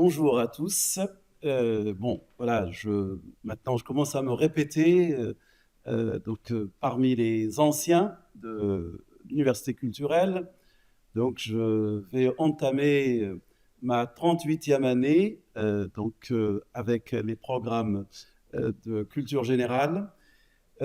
Bonjour à tous. Bon, voilà, maintenant je commence à me répéter. Parmi les anciens de l'université culturelle, donc je vais entamer ma 38e année, avec les programmes de culture générale.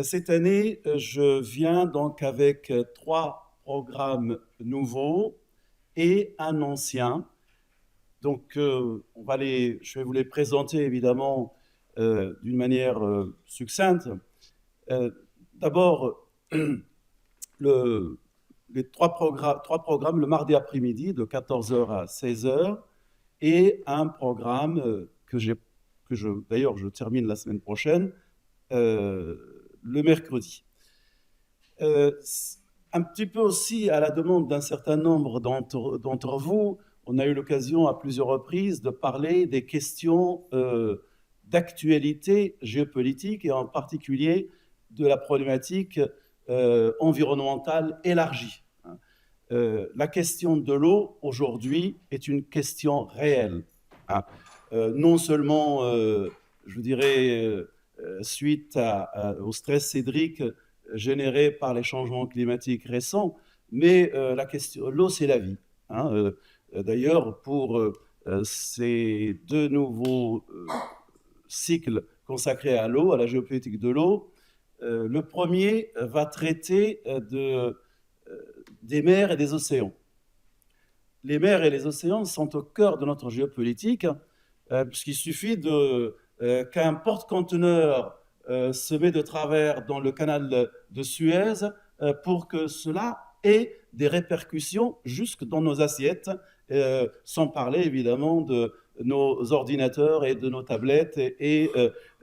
Cette année, je viens donc avec trois programmes nouveaux et un ancien. Je vais vous les présenter évidemment d'une manière succincte. Euh, D'abord, le- les trois programmes le mardi après-midi de 14 heures à 16 heures et un programme d'ailleurs, je termine la semaine prochaine, le mercredi. Euh, un petit peu aussi à la demande d'un certain nombre d'entre vous, on a eu l'occasion à plusieurs reprises de parler des questions d'actualité géopolitique et en particulier de la problématique environnementale élargie. La question de l'eau aujourd'hui est une question réelle. Hein. Non seulement, je dirais, suite au stress hydrique généré par les changements climatiques récents, mais la question, l'eau, c'est la vie. Hein. D'ailleurs, pour ces deux nouveaux cycles consacrés à l'eau, à la géopolitique de l'eau, le premier va traiter des mers et des océans. Les mers et les océans sont au cœur de notre géopolitique, puisqu'il suffit qu'un porte-conteneur se met de travers dans le canal de Suez pour que cela ait des répercussions jusque dans nos assiettes, sans parler évidemment de nos ordinateurs et de nos tablettes et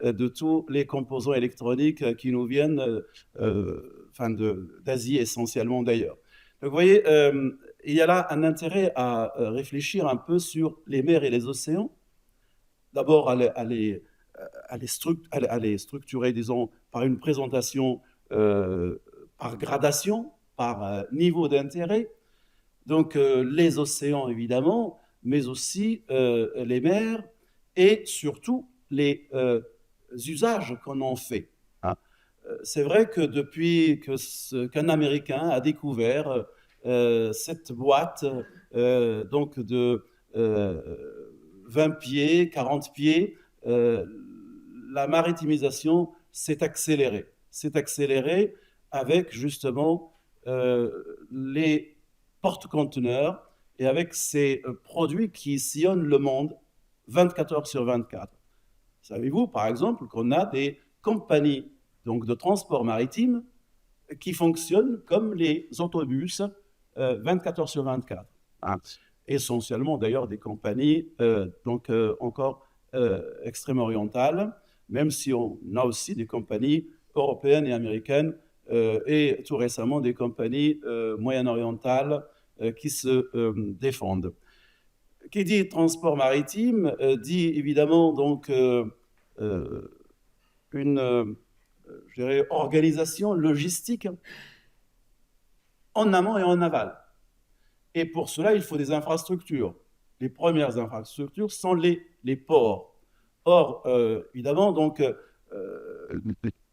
de tous les composants électroniques qui nous viennent d'Asie essentiellement d'ailleurs. Donc vous voyez, il y a là un intérêt à réfléchir un peu sur les mers et les océans. D'abord, à les structurer, disons, par une présentation par gradation, par niveau d'intérêt. Donc, les océans, évidemment, mais aussi les mers et surtout les usages qu'on en fait. Hein. C'est vrai que depuis qu'un Américain a découvert cette boîte donc de 20 pieds, 40 pieds, la maritimisation s'est accélérée. S'est accélérée avec justement les porte-conteneurs et avec ces produits qui sillonnent le monde 24 heures sur 24. Savez-vous, par exemple, qu'on a des compagnies donc, de transport maritime qui fonctionnent comme les autobus 24 heures sur 24. Hein. Essentiellement, d'ailleurs, des compagnies encore extrême orientales, même si on a aussi des compagnies européennes et américaines et tout récemment des compagnies moyen-orientales qui se défendent. Qui dit transport maritime dit évidemment donc une je dirais, organisation logistique en amont et en aval. Et pour cela, il faut des infrastructures. Les premières infrastructures sont les ports. Or, évidemment, donc,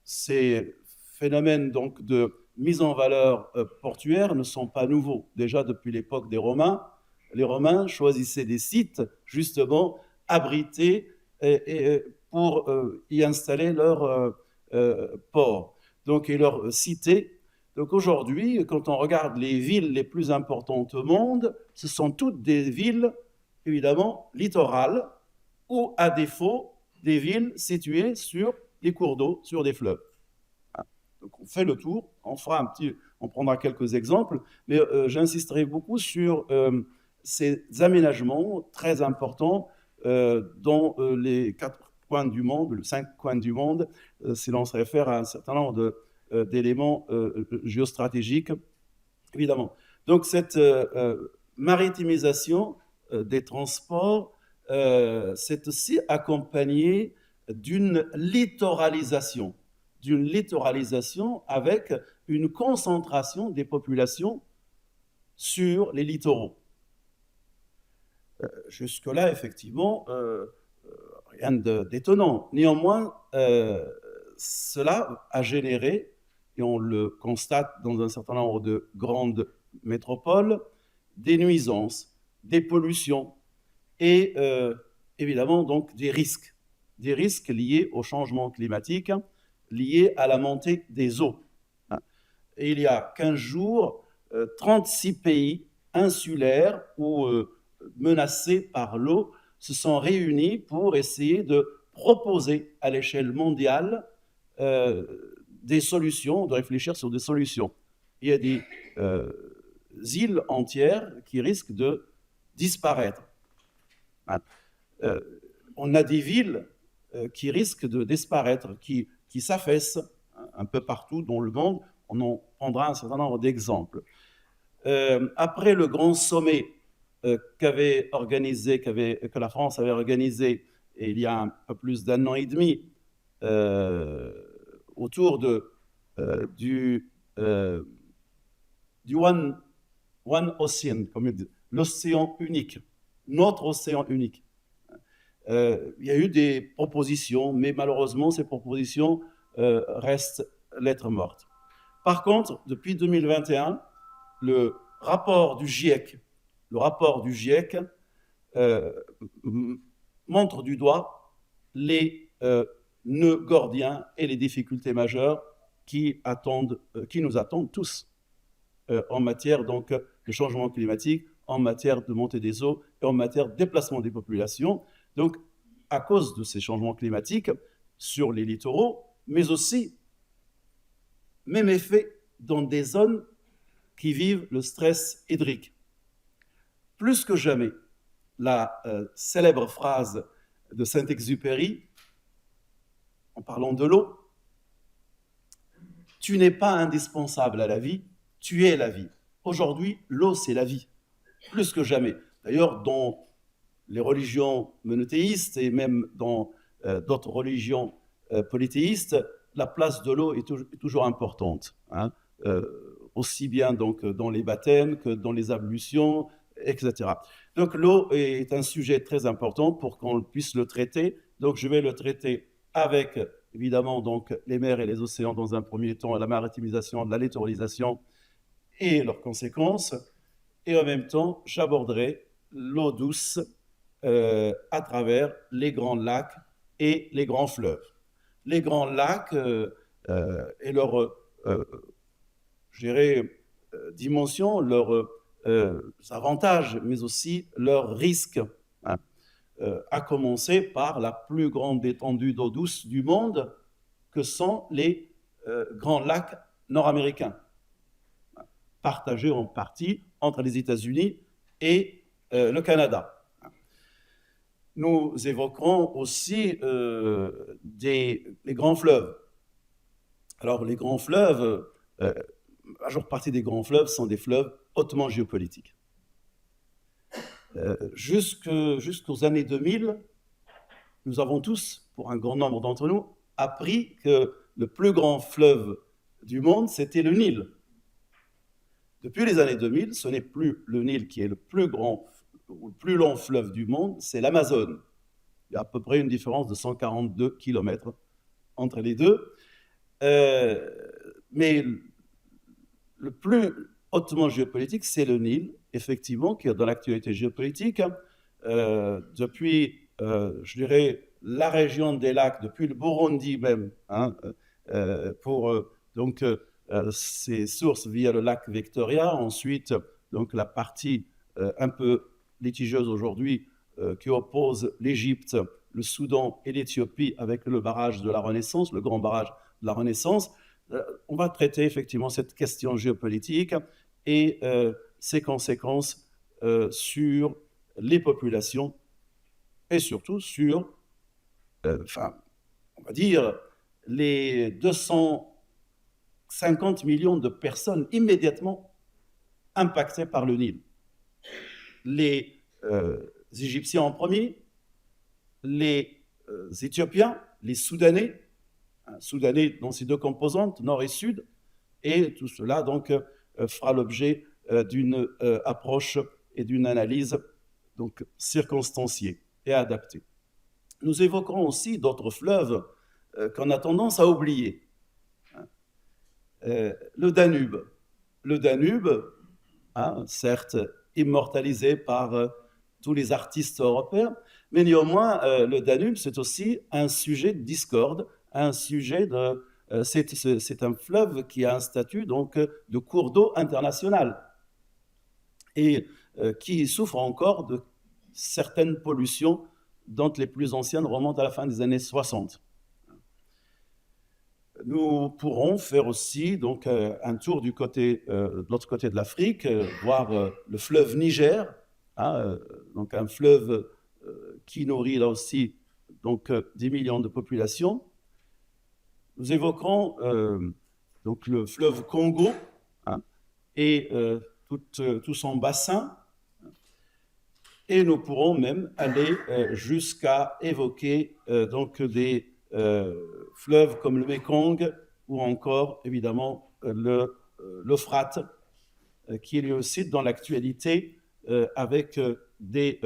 ces phénomènes donc, de mise en valeur portuaire ne sont pas nouveaux. Déjà depuis l'époque des Romains, les Romains choisissaient des sites justement abrités pour y installer leur ports. Donc, et leurs cités. Donc aujourd'hui, quand on regarde les villes les plus importantes au monde, ce sont toutes des villes, évidemment, littorales, ou à défaut, des villes situées sur des cours d'eau, sur des fleuves. Donc on fait le tour, on prendra quelques exemples, mais j'insisterai beaucoup sur ces aménagements très importants dans les 4 coins du monde, les 5 coins du monde, si l'on se réfère à un certain nombre d'éléments géostratégiques, évidemment. Donc cette maritimisation des transports, c'est aussi accompagné d'une littoralisation avec une concentration des populations sur les littoraux. Jusque-là, effectivement, rien d'étonnant. Néanmoins, cela a généré, et on le constate dans un certain nombre de grandes métropoles, des nuisances, des pollutions et évidemment donc des risques liés au changement climatique, liés à la montée des eaux. Et il y a 15 jours, 36 pays insulaires ou menacés par l'eau se sont réunis pour essayer de proposer à l'échelle mondiale des solutions, de réfléchir sur des solutions. Il y a des îles entières qui risquent de disparaître. On a des villes qui risquent de disparaître, qui s'affaissent un peu partout dans le monde. On en prendra un certain nombre d'exemples. Après le grand sommet que la France avait organisé il y a un peu plus d'un an et demi autour du One Ocean, comme l'océan unique, notre océan unique. Il y a eu des propositions, mais malheureusement, ces propositions restent lettres mortes. Par contre, depuis 2021, le rapport du GIEC montre du doigt les nœuds gordiens et les difficultés majeures qui nous attendent tous en matière donc, de changement climatique, en matière de montée des eaux et en matière de déplacement des populations. Donc, à cause de ces changements climatiques sur les littoraux, mais aussi, même effet dans des zones qui vivent le stress hydrique. Plus que jamais, la célèbre phrase de Saint-Exupéry, en parlant de l'eau, « Tu n'es pas indispensable à la vie, tu es la vie ». Aujourd'hui, l'eau, c'est la vie, plus que jamais. D'ailleurs, dans les religions monothéistes et même dans d'autres religions polythéistes, la place de l'eau est toujours importante, hein, aussi bien donc dans les baptêmes que dans les ablutions, etc. Donc l'eau est un sujet très important pour qu'on puisse le traiter. Donc je vais le traiter avec évidemment donc les mers et les océans dans un premier temps, la maritimisation, la littoralisation et leurs conséquences. Et en même temps, j'aborderai l'eau douce à travers les grands lacs et les grands fleuves. Les grands lacs et leur, je dirais, dimension, leurs avantages, mais aussi leurs risques, hein, à commencer par la plus grande étendue d'eau douce du monde, que sont les grands lacs nord-américains, partagés en partie entre les États-Unis et le Canada. Nous évoquerons aussi les grands fleuves. Alors, les grands fleuves, la majeure partie des grands fleuves sont des fleuves hautement géopolitiques. Jusqu'aux années 2000, nous avons tous, pour un grand nombre d'entre nous, appris que le plus grand fleuve du monde, c'était le Nil. Depuis les années 2000, ce n'est plus le Nil qui est le plus grand ou le plus long fleuve du monde, c'est l'Amazone. Il y a à peu près une différence de 142 km entre les deux. Mais le plus hautement géopolitique, c'est le Nil, effectivement, qui est dans l'actualité géopolitique. Depuis, je dirais, la région des lacs, depuis le Burundi même, hein, pour donc ses sources via le lac Victoria. Ensuite, donc la partie un peu litigieuse aujourd'hui qui oppose l'Égypte, le Soudan et l'Éthiopie avec le barrage de la Renaissance, le grand barrage de la Renaissance. On va traiter effectivement cette question géopolitique et ses conséquences sur les populations et surtout sur, on va dire, les 250 millions de personnes immédiatement impactées par le Nil. Les Égyptiens en premier, les Éthiopiens, les Soudanais dans ses deux composantes, nord et sud, et tout cela donc fera l'objet d'une approche et d'une analyse donc circonstanciés et adaptés. Nous évoquerons aussi d'autres fleuves qu'on a tendance à oublier. Le Danube. Le Danube, certes immortalisé par tous les artistes européens, mais néanmoins, le Danube, c'est aussi un sujet de discorde, un sujet de... c'est un fleuve qui a un statut donc, de cours d'eau international et qui souffre encore de certaines pollutions dont les plus anciennes remontent à la fin des années 60. Nous pourrons faire aussi donc, un tour de l'autre côté de l'Afrique, voir le fleuve Niger, donc un fleuve qui nourrit là aussi donc, 10 millions de populations. Nous évoquerons donc le fleuve Congo et tout son bassin. Et nous pourrons même aller jusqu'à évoquer donc des fleuves comme le Mékong ou encore évidemment l'Euphrate, qui est lui aussi dans l'actualité avec des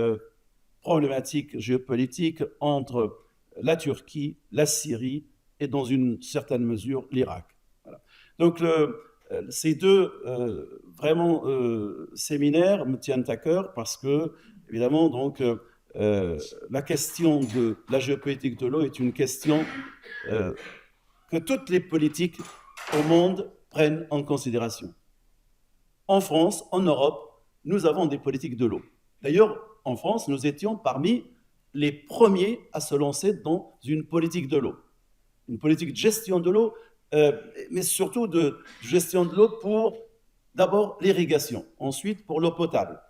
problématiques géopolitiques entre la Turquie, la Syrie et dans une certaine mesure l'Irak. Voilà. Donc ces deux vraiment séminaires me tiennent à cœur parce que évidemment donc la question de la géopolitique de l'eau est une question que toutes les politiques au monde prennent en considération. En France, en Europe, nous avons des politiques de l'eau. D'ailleurs, en France, nous étions parmi les premiers à se lancer dans une politique de l'eau. Une politique de gestion de l'eau, mais surtout de gestion de l'eau pour d'abord l'irrigation, ensuite pour l'eau potable.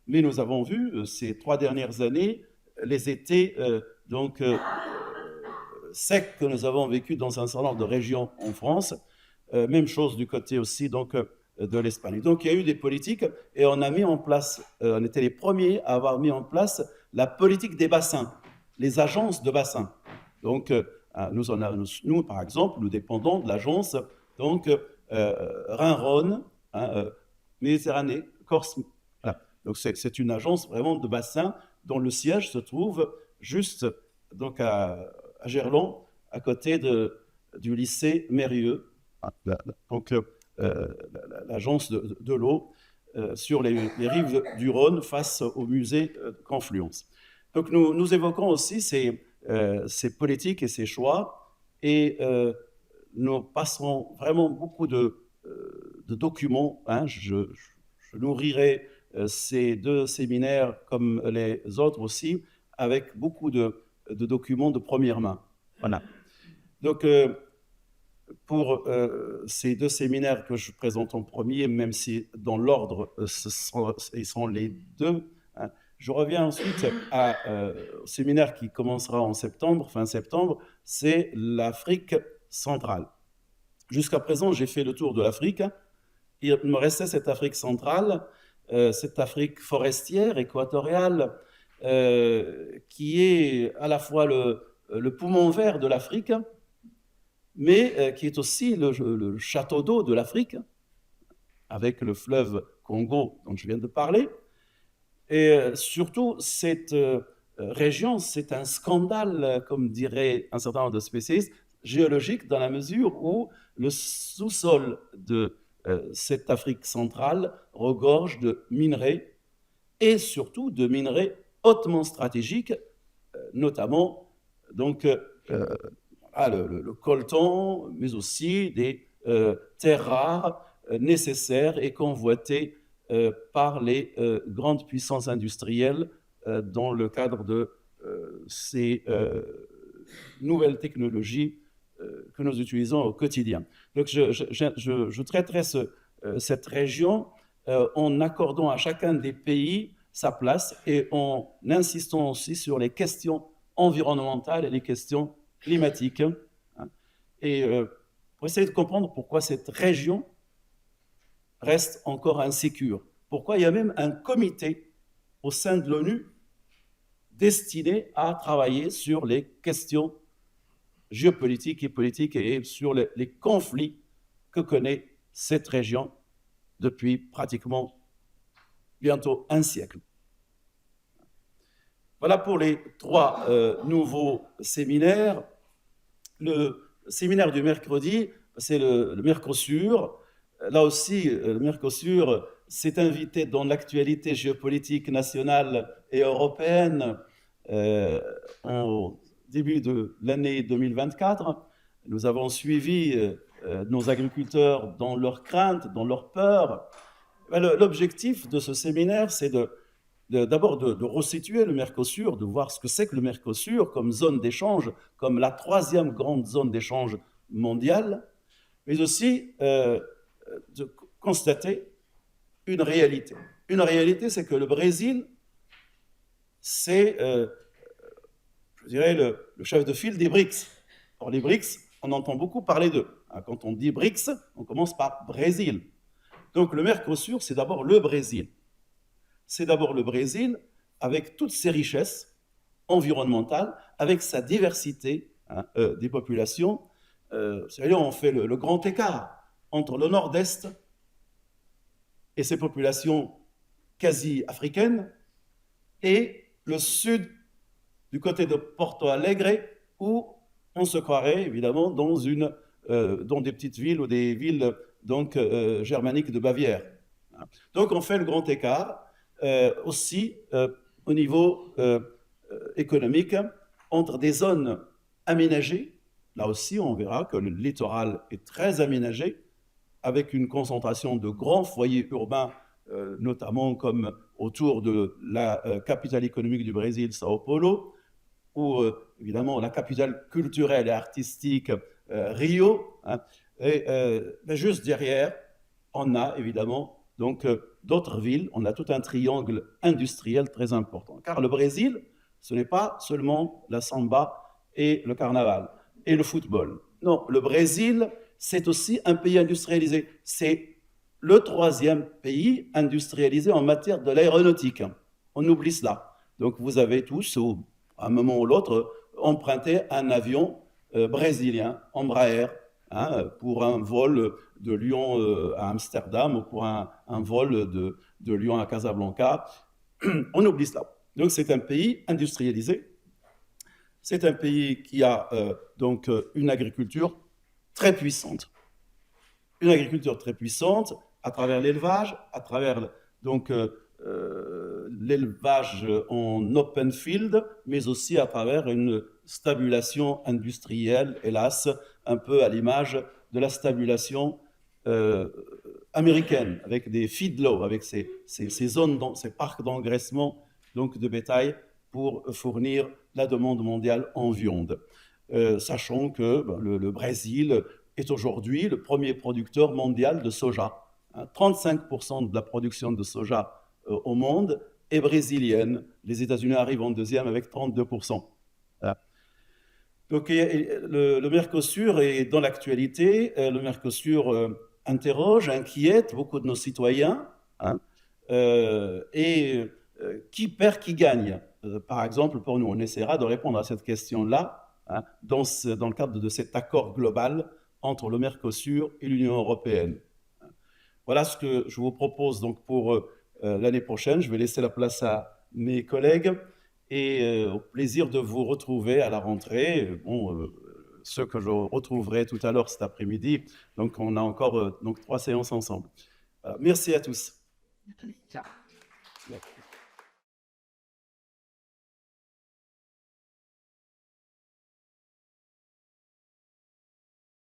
Mais nous avons vu ces 3 dernières années les étés secs que nous avons vécus dans un certain nombre de régions en France. Même chose du côté aussi donc, de l'Espagne. Donc il y a eu des politiques et on a mis en place, on était les premiers à avoir mis en place la politique des bassins, les agences de bassins. Donc nous, par exemple, nous dépendons de l'agence donc Rhin-Rhône, Méditerranée, Corse. Voilà. Donc c'est une agence vraiment de bassin dont le siège se trouve juste donc à Gerland, à côté du lycée Mérieux. Donc l'agence de l'eau sur les rives du Rhône face au musée Confluence. Donc nous évoquons aussi ces politiques et ces choix et nous passerons vraiment beaucoup de documents. Je nourrirai ces 2 séminaires comme les autres aussi avec beaucoup de documents de première main. Voilà. Donc pour ces 2 séminaires que je présente en premier, même si dans l'ordre ils sont les 2, je reviens ensuite au séminaire qui commencera en septembre, fin septembre, c'est l'Afrique centrale. Jusqu'à présent, j'ai fait le tour de l'Afrique. Il me restait cette Afrique centrale, cette Afrique forestière, équatoriale, qui est à la fois le poumon vert de l'Afrique, mais qui est aussi le château d'eau de l'Afrique, avec le fleuve Congo dont je viens de parler. Et surtout, cette région, c'est un scandale, comme dirait un certain nombre de spécialistes, géologique, dans la mesure où le sous-sol de cette Afrique centrale regorge de minerais, et surtout de minerais hautement stratégiques, notamment donc, le coltan, mais aussi des terres rares nécessaires et convoitées par les grandes puissances industrielles dans le cadre de ces nouvelles technologies que nous utilisons au quotidien. Donc je traiterai cette région en accordant à chacun des pays sa place et en insistant aussi sur les questions environnementales et les questions climatiques. Et pour essayer de comprendre pourquoi cette région reste encore insécure. Pourquoi il y a même un comité au sein de l'ONU destiné à travailler sur les questions géopolitiques et politiques et sur les conflits que connaît cette région depuis pratiquement bientôt un siècle. Voilà pour les trois nouveaux séminaires. Le séminaire du mercredi, c'est le Mercosur. Là aussi, le Mercosur s'est invité dans l'actualité géopolitique nationale et européenne au début de l'année 2024. Nous avons suivi nos agriculteurs dans leurs craintes, dans leurs peurs. L'objectif de ce séminaire, c'est d'abord de resituer le Mercosur, de voir ce que c'est que le Mercosur comme zone d'échange, comme la troisième grande zone d'échange mondiale, mais aussi de constater une réalité. Une réalité, c'est que le Brésil, c'est, je dirais, le chef de file des BRICS. Or, les BRICS, on entend beaucoup parler d'eux. Quand on dit BRICS, on commence par Brésil. Donc, le Mercosur, c'est d'abord le Brésil. C'est d'abord le Brésil avec toutes ses richesses environnementales, avec sa diversité des populations. C'est-à-dire, on fait le grand écart entre le nord-est et ses populations quasi africaines et le sud du côté de Porto Alegre où on se croirait évidemment dans des petites villes ou des villes donc germaniques de Bavière. Donc on fait le grand écart aussi au niveau économique entre des zones aménagées. Là aussi, on verra que le littoral est très aménagé, avec une concentration de grands foyers urbains, notamment comme autour de la capitale économique du Brésil, Sao Paulo, ou évidemment la capitale culturelle et artistique, Rio. Hein, et juste derrière, on a évidemment donc d'autres villes. On a tout un triangle industriel très important. Car le Brésil, ce n'est pas seulement la samba et le carnaval et le football. Non, le Brésil, c'est aussi un pays industrialisé. C'est le troisième pays industrialisé en matière de l'aéronautique. On oublie cela. Donc vous avez tous, à un moment ou l'autre, emprunté un avion brésilien, Embraer, pour un vol de Lyon à Amsterdam ou pour un vol de Lyon à Casablanca. On oublie cela. Donc c'est un pays industrialisé. C'est un pays qui a donc une agriculture très puissante. Une agriculture très puissante à travers l'élevage, à travers donc l'élevage en open field, mais aussi à travers une stabulation industrielle, hélas, un peu à l'image de la stabulation américaine, avec des feedlots, avec ces zones, ces parcs d'engraissement donc de bétail pour fournir la demande mondiale en viande. Sachant que le Brésil est aujourd'hui le premier producteur mondial de soja. 35% de la production de soja au monde est brésilienne. Les États-Unis arrivent en deuxième avec 32%. Voilà. Donc le Mercosur est dans l'actualité. Le Mercosur interroge, inquiète beaucoup de nos citoyens. Qui perd, qui gagne? Par exemple, pour nous, on essaiera de répondre à cette question-là dans le cadre de cet accord global entre le Mercosur et l'Union européenne. Voilà ce que je vous propose donc pour l'année prochaine. Je vais laisser la place à mes collègues et au plaisir de vous retrouver à la rentrée. Ceux que je retrouverai tout à l'heure cet après-midi. Donc on a encore donc 3 séances ensemble. Merci à tous. Ciao.